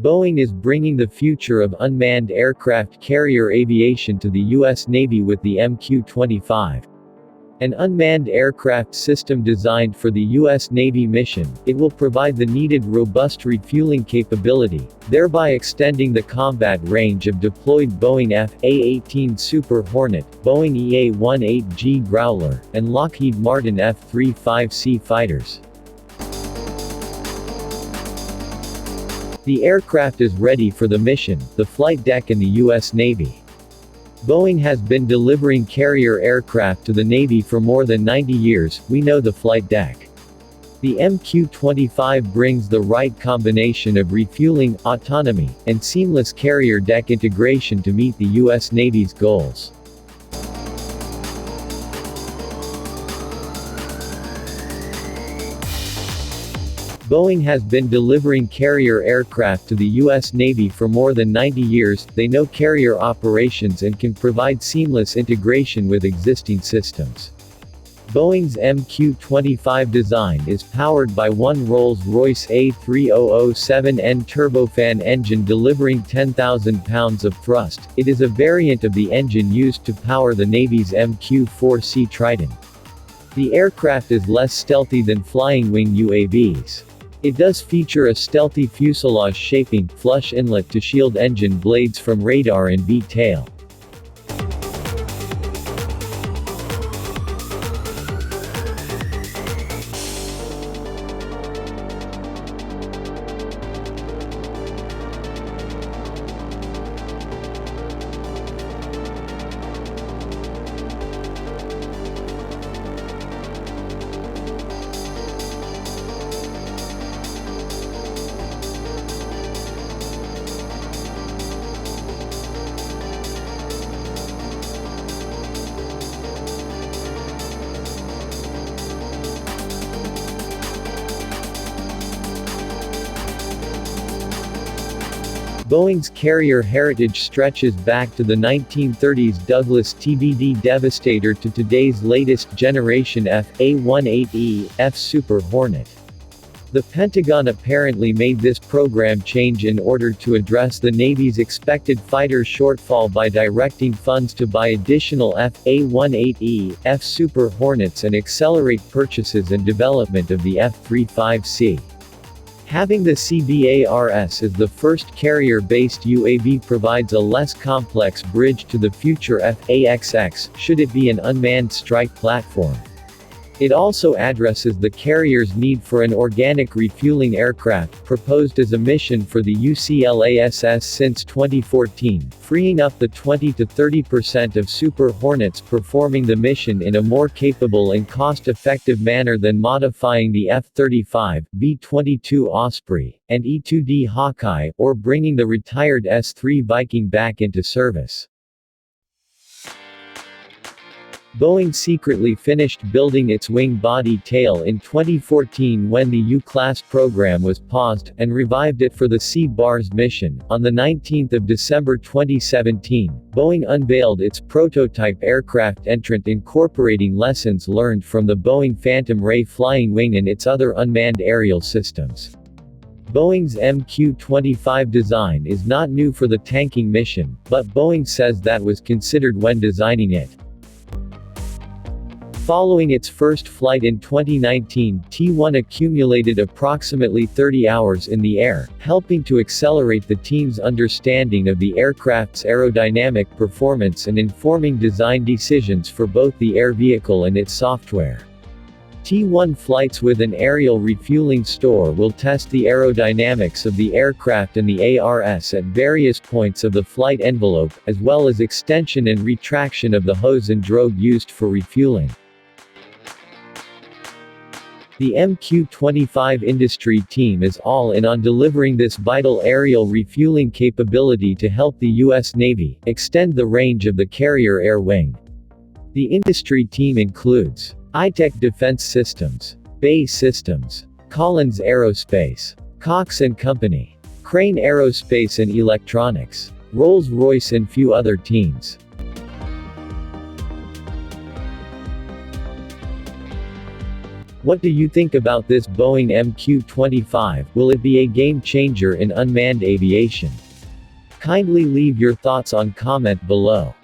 Boeing is bringing the future of unmanned aircraft carrier aviation to the U.S. Navy with the MQ-25. An unmanned aircraft system designed for the U.S. Navy mission, it will provide the needed robust refueling capability, thereby extending the combat range of deployed Boeing F/A-18 Super Hornet, Boeing EA-18G Growler, and Lockheed Martin F-35C fighters. The aircraft is ready for the mission, the flight deck in the U.S. Navy. Boeing has been delivering carrier aircraft to the Navy for more than 90 years, we know the flight deck. The MQ-25 brings the right combination of refueling, autonomy, and seamless carrier deck integration to meet the U.S. Navy's goals. Boeing has been delivering carrier aircraft to the U.S. Navy for more than 90 years, they know carrier operations and can provide seamless integration with existing systems. Boeing's MQ-25 design is powered by one Rolls-Royce A3007N turbofan engine delivering 10,000 pounds of thrust. It is a variant of the engine used to power the Navy's MQ-4C Triton. The aircraft is less stealthy than flying wing UAVs. It does feature a stealthy fuselage shaping, flush inlet to shield engine blades from radar and V-tail. Boeing's carrier heritage stretches back to the 1930s Douglas TBD Devastator to today's latest generation F/A-18E, F Super Hornet. The Pentagon apparently made this program change in order to address the Navy's expected fighter shortfall by directing funds to buy additional F/A-18E, F Super Hornets and accelerate purchases and development of the F-35C. Having the CBARS as the first carrier-based UAV provides a less complex bridge to the future F/A-XX, should it be an unmanned strike platform. It also addresses the carrier's need for an organic refueling aircraft, proposed as a mission for the UCLASS since 2014, freeing up the 20 to 30% of Super Hornets performing the mission in a more capable and cost-effective manner than modifying the F-35, B-22 Osprey, and E-2D Hawkeye, or bringing the retired S-3 Viking back into service. Boeing secretly finished building its wing body tail in 2014 when the U-class program was paused, and revived it for the C-BARS mission. On the 19th of December 2017, Boeing unveiled its prototype aircraft entrant incorporating lessons learned from the Boeing Phantom Ray flying wing and its other unmanned aerial systems. Boeing's MQ-25 design is not new for the tanking mission, but Boeing says that was considered when designing it. Following its first flight in 2019, T1 accumulated approximately 30 hours in the air, helping to accelerate the team's understanding of the aircraft's aerodynamic performance and informing design decisions for both the air vehicle and its software. T1 flights with an aerial refueling store will test the aerodynamics of the aircraft and the ARS at various points of the flight envelope, as well as extension and retraction of the hose and drogue used for refueling. The MQ-25 industry team is all in on delivering this vital aerial refueling capability to help the U.S. Navy extend the range of the carrier air wing. The industry team includes iTech Defense Systems, BAE Systems, Collins Aerospace, Cox & Company, Crane Aerospace and Electronics, Rolls-Royce and few other teams. What do you think about this Boeing MQ-25? Will it be a game changer in unmanned aviation? Kindly leave your thoughts on comment below.